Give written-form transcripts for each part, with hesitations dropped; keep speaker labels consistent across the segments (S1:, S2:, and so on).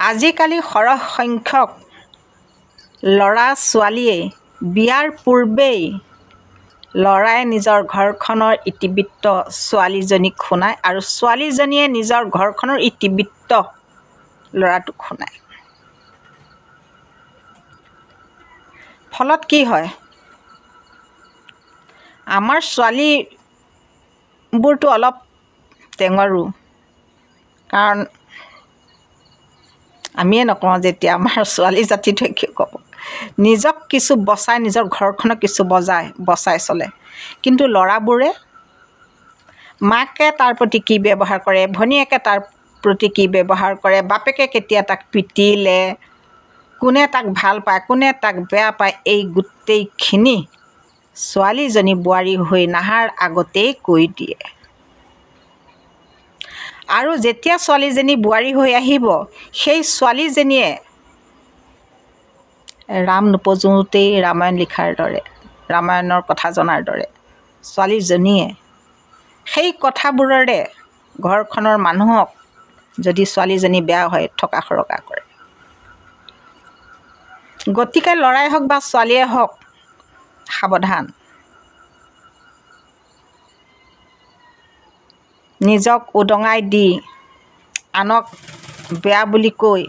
S1: আজিকালি সৰহ সংখ্যক ল'ৰা ছোৱালীয়ে বিয়াৰ পূৰ্বেই ল'ৰাই নিজৰ ঘৰখনৰ ইতিবৃত্ত ছোৱালীজনীক শুনায় আৰু ছোৱালীজনীয়ে নিজৰ ঘৰখনৰ ইতিবৃত্ত ল'ৰাটোক শুনায়। ফলত কি হয়, আমাৰ ছোৱালীবোৰতো অলপ টেঙৰো, কাৰণ আমিয়ে নকওঁ যেতিয়া আমাৰ ছোৱালী জাতিটোৱে কি ক'ব, নিজক কিছু বচাই নিজৰ ঘৰখনক কিছু বচাই চলে। কিন্তু ল'ৰাবোৰে মাকে তাৰ প্ৰতি কি ব্যৱহাৰ কৰে, ভনীয়েকে তাৰ প্ৰতি কি ব্যৱহাৰ কৰে, বাপেকে কেতিয়া তাক পিটিলে, কোনে তাক ভাল পায় কোনে তাক বেয়া পায়, এই গোটেইখিনি ছোৱালীজনী বোৱাৰী হৈ নহাৰ আগতেই কৈ দিয়ে। আৰু যেতিয়া ছোৱালীজনী বোৱাৰী হৈ আহিব, সেই ছোৱালীজনীয়ে ৰাম নপজোতেই ৰামায়ণ লিখাৰ দৰে, ৰামায়ণৰ কথা জনাৰ দৰে ছোৱালীজনীয়ে সেই কথাবোৰেৰে ঘৰখনৰ মানুহক, যদি ছোৱালীজনী বেয়া হয়, থকা সৰকা কৰে। গতিকে ল'ৰাই হওক বা ছোৱালীয়ে হওক, সাৱধান। নিজক উদঙাই দি আনক বেয়া বুলি কৈ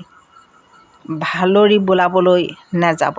S1: ভালৰি বোলাবলৈ নেযাব।